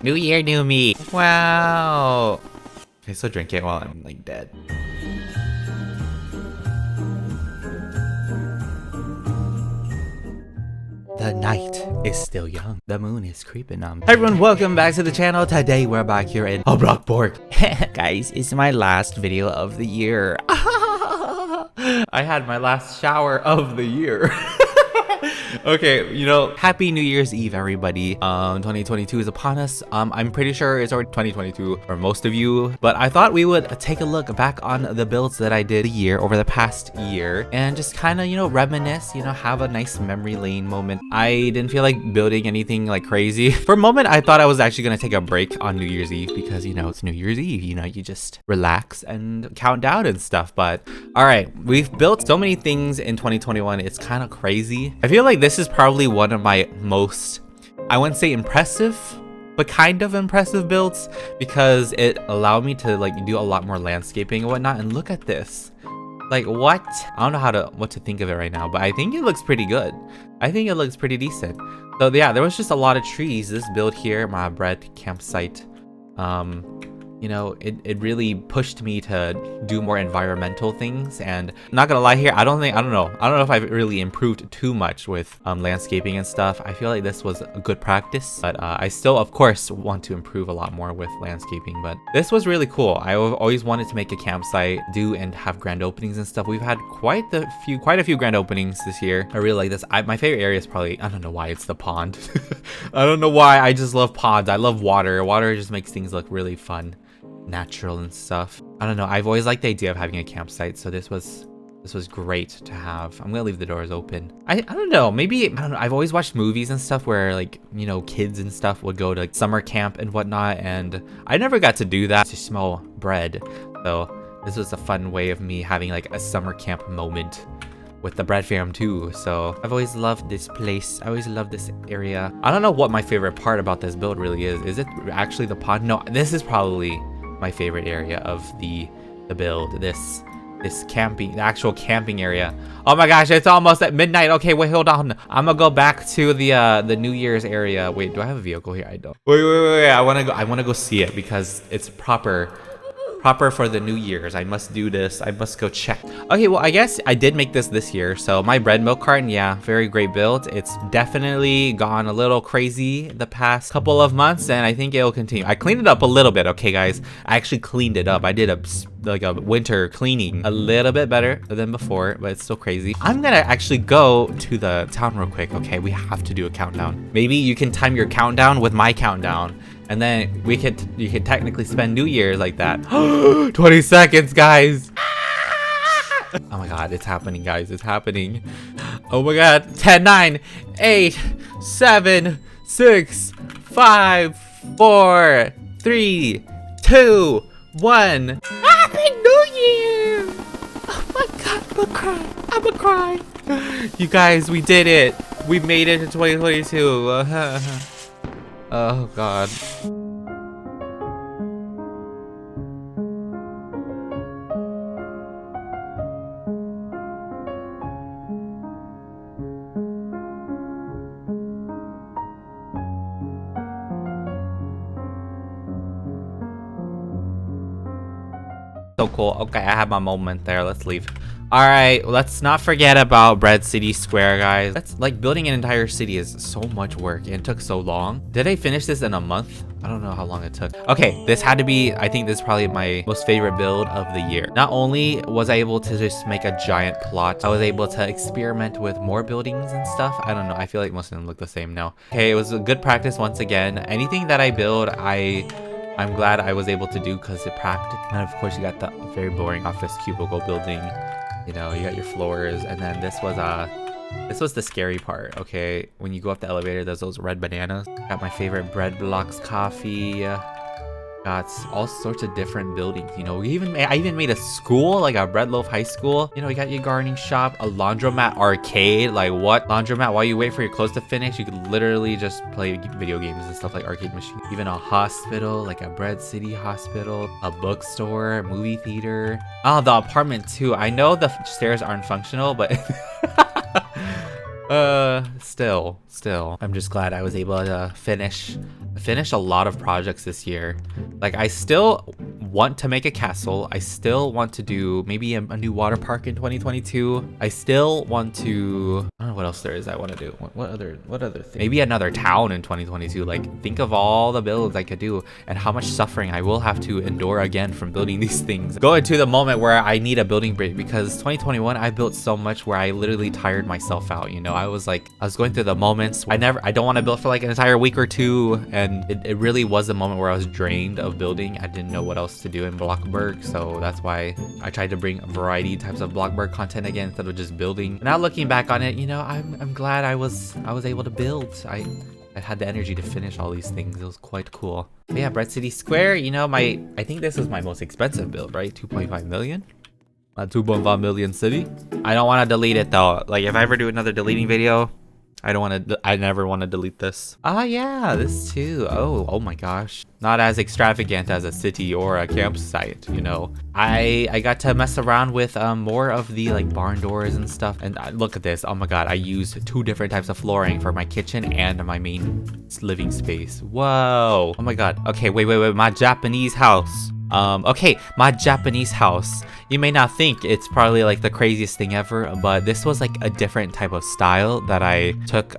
New year, new me. Wow. Can I still drink it while I'm like dead? The night is still young. The moon is creeping on. Hi everyone, welcome back to the channel. Today we're back here in Bloxburg. Guys, it's my last video of the year. I had my last shower of the year. Okay, you know, happy New Year's Eve, everybody. 2022 is upon us. I'm pretty sure it's already 2022 for most of you, but I thought we would take a look back on the builds that I did over the past year and just kind of, you know, reminisce, you know, have a nice memory lane moment. I didn't feel like building anything like crazy. For a moment, I thought I was actually going to take a break on New Year's Eve because, you know, it's New Year's Eve, you know, you just relax and count down and stuff. But all right, we've built so many things in 2021. It's kind of crazy. I feel like this is probably one of my most, I wouldn't say impressive, but kind of impressive builds because it allowed me to like do a lot more landscaping and whatnot. And look at this. Like what? I don't know what to think of it right now, but I think it looks pretty good. I think it looks pretty decent. So yeah, there was just a lot of trees. This build here, my bread campsite, you know, it really pushed me to do more environmental things. And I'm not gonna lie here, I don't know if I've really improved too much with landscaping and stuff. I feel like this was a good practice, but I still of course want to improve a lot more with landscaping. But this was really cool. I always wanted to make a campsite, and have grand openings and stuff. We've had quite a few grand openings this year. I really like this. My favorite area is probably, I don't know why, it's the pond. I don't know why, I just love ponds. I love water. Water just makes things look really fun, natural and stuff. I don't know, I've always liked the idea of having a campsite, so this was great to have. I'm gonna leave the doors open. I don't know, maybe, I don't know, I've always watched movies and stuff where, like, you know, kids and stuff would go to like, summer camp and whatnot, and I never got to do that, to smell bread. So this was a fun way of me having like a summer camp moment with the bread fam too. So I've always loved this place. I always loved this area. I don't know what my favorite part about this build really is. Is it actually the pond? No, this is probably my favorite area of the build. This camping, the actual camping area. Oh my gosh, it's almost at midnight. Okay, wait, hold on. I'm gonna go back to the New Year's area. Wait, do I have a vehicle here? I don't. Wait. I wanna go see it because it's proper for the New Year's. I must do this. I must go check. Okay, well, I guess I did make this year. So my bread milk carton, yeah, very great build. It's definitely gone a little crazy the past couple of months, and I think it'll continue. I cleaned it up a little bit, okay, guys. I actually cleaned it up. I did a winter cleaning, a little bit better than before, but it's still crazy. I'm gonna actually go to the town real quick. Okay, we have to do a countdown. Maybe you can time your countdown with my countdown, and then you could technically spend New Year's like that. 20 seconds, guys. Oh my god, it's happening, guys. It's happening. Oh my god. 10, 9, 8, 7, 6, 5, 4, 3, 2, 1. Happy New Year! Oh my god, I'm gonna cry. You guys, we did it. We made it to 2022. Oh god. So cool. Okay, I have my moment there. Let's leave. All right, let's not forget about Bread City Square, guys. That's like building an entire city is so much work and it took so long. Did I finish this in a month? I don't know how long it took. Okay, this had to be, I think this is probably my most favorite build of the year. Not only was I able to just make a giant plot, I was able to experiment with more buildings and stuff. I don't know, I feel like most of them look the same now. Okay, it was a good practice once again. Anything that I build, I'm glad I was able to do because it practiced. And of course you got the very boring office cubicle building. You know, you got your floors, and then this was the scary part. Okay, when you go up the elevator, there's those red bananas. Got my favorite bread blocks coffee. Got all sorts of different buildings, you know. I even made a school, like a bread loaf high school. You know, you got your gardening shop, a laundromat arcade. Like what? Laundromat, while you wait for your clothes to finish, you could literally just play video games and stuff like arcade machines. Even a hospital, like a Bread City hospital, a bookstore, movie theater. Oh, the apartment too. I know the stairs aren't functional, but Still, I'm just glad I was able to finish a lot of projects this year. Like, I still want to make a castle. I still want to do maybe a new water park in 2022. I still want to, I don't know what else there is I want to do. What other thing? Maybe another town in 2022. Like, think of all the builds I could do and how much suffering I will have to endure again from building these things. Go into the moment where I need a building break, because 2021 I built so much where I literally tired myself out. You know, I was going through the moments. I don't want to build for like an entire week or two, and it really was a moment where I was drained of building. I didn't know what else to do in Bloxburg, so that's why I tried to bring a variety types of Bloxburg content again instead of just building. Now looking back on it, you know, I'm glad I was able to build. I had the energy to finish all these things. It was quite cool. But yeah, Bread City Square, you know, I think this is my most expensive build, right? 2.5 million? 2.5 million city. I don't want to delete it though. Like, if I ever do another deleting video, I never want to delete this. Ah, yeah, this too. Oh my gosh. Not as extravagant as a city or a campsite, you know. I got to mess around with more of the like barn doors and stuff. And look at this. Oh my god, I used 2 different types of flooring for my kitchen and my main living space. Whoa. Oh my god. Okay, wait. My Japanese house. Okay, my Japanese house. You may not think it's probably like the craziest thing ever, but this was like a different type of style that I took,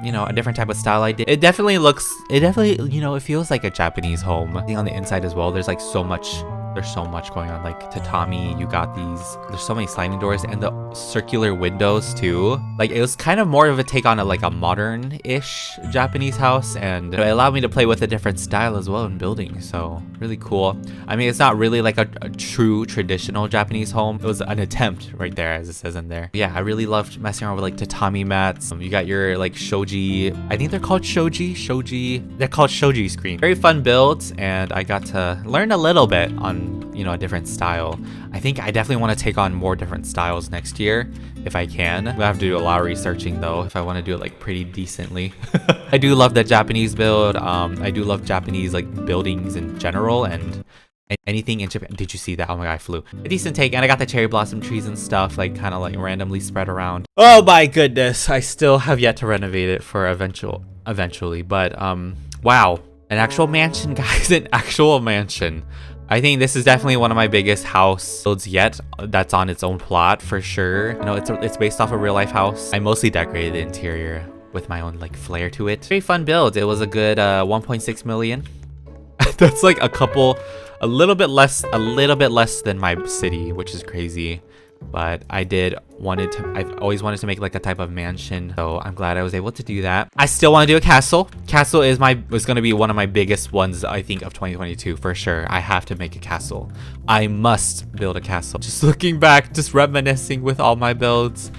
you know, a different type of style I did. It definitely, you know, it feels like a Japanese home. I think on the inside as well, there's like so much going on, like tatami, you got there's so many sliding doors and the circular windows too. Like, it was kind of more of a take on a modern-ish Japanese house, and it allowed me to play with a different style as well in building, so really cool. I mean, it's not really like a true traditional Japanese home. It was an attempt right there, as it says in there. But yeah, I really loved messing around with like tatami mats. You got your like shoji, I think they're called they're called shoji screen. Very fun builds, and I got to learn a little bit on, you know, a different style. I think I definitely want to take on more different styles next year if I can. I have to do a lot of researching though if I want to do it like pretty decently. I do love the Japanese build. I do love Japanese like buildings in general, and anything in Japan. Did you see that? Oh my god, I flew. A decent take, and I got the cherry blossom trees and stuff like kind of like randomly spread around. Oh my goodness, I still have yet to renovate it for eventually, but wow, an actual mansion, guys. An actual mansion. I think this is definitely one of my biggest house builds yet. That's on its own plot for sure. You know, it's based off a real life house. I mostly decorated the interior with my own like flair to it. Very fun build. It was a good 1.6 million. That's like a little bit less than my city, which is crazy. But I've always wanted to make like a type of mansion, so I'm glad I was able to do that. I still want to do a castle. Castle is going to be one of my biggest ones, I think, of 2022 for sure. I have to make a castle. I must build a castle. Just looking back, just reminiscing with all my builds.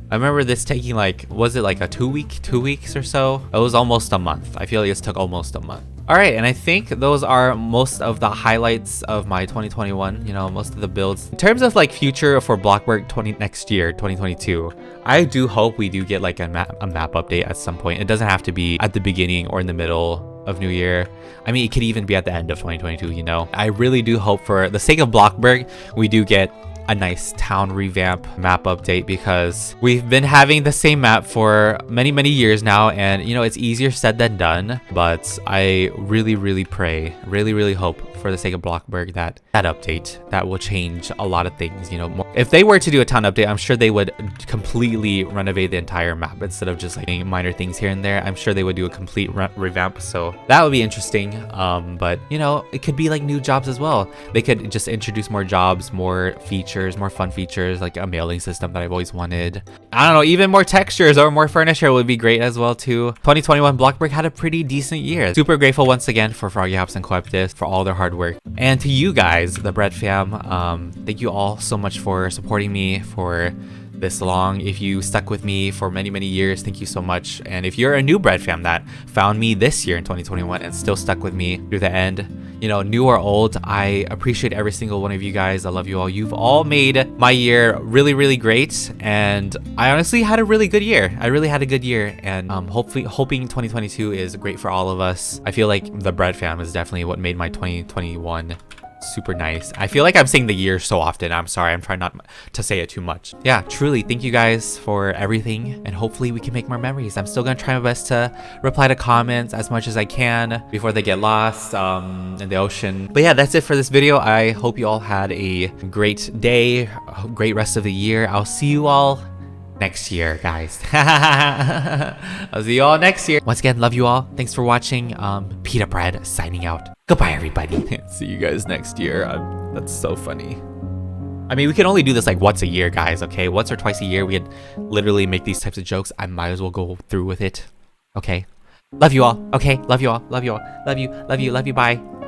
I remember this taking like, was it like a 2 weeks or so? It was almost a month. I feel like it took almost a month. All right, and I think those are most of the highlights of my 2021, you know, most of the builds. In terms of like future for Bloxburg next year, 2022, I do hope we do get like a map update at some point. It doesn't have to be at the beginning or in the middle of New Year. I mean, it could even be at the end of 2022, you know. I really do hope, for the sake of Bloxburg, we do get a nice town revamp map update, because we've been having the same map for many years now, and you know, it's easier said than done. But I really pray, really hope, for the sake of Bloxburg, that update that will change a lot of things, you know. If they were to do a town update, I'm sure they would completely renovate the entire map instead of just like minor things here and there. I'm sure they would do a complete revamp, so that would be interesting. But you know, it could be like new jobs as well. They could just introduce more jobs, more features, more fun features, like a mailing system that I've always wanted. I don't know, even more textures or more furniture would be great as well too. 2021 Bloxburg had a pretty decent year. Super grateful once again for Froggy Hops and Coeptis for all their hard work, and to you guys, the Bread fam. Thank you all so much for supporting me for this long. If you stuck with me for many years, thank you so much. And if you're a new Bread fam that found me this year in 2021 and still stuck with me through the end, you know, new or old, I appreciate every single one of you guys. I love you all. You've all made my year really great, and I honestly had a really good year. I really had a good year, and hoping 2022 is great for all of us. I feel like the Bread fam is definitely what made my 2021 super nice. I feel like I'm saying the year so often. I'm sorry. I'm trying not to say it too much. Yeah, truly, thank you guys for everything, and hopefully we can make more memories. I'm still gonna try my best to reply to comments as much as I can before they get lost in the ocean. But yeah, that's it for this video. I hope you all had a great day, a great rest of the year. I'll see you all next year, guys. I'll see you all next year. Once again, love you all. Thanks for watching. PeetahBread signing out. Goodbye, everybody. See you guys next year. That's so funny. I mean, we can only do this like once a year, guys, okay? Once or twice a year, we could literally make these types of jokes. I might as well go through with it, okay? Love you all, okay? Love you all. Love you all. Love you. Love you. Love you. Bye.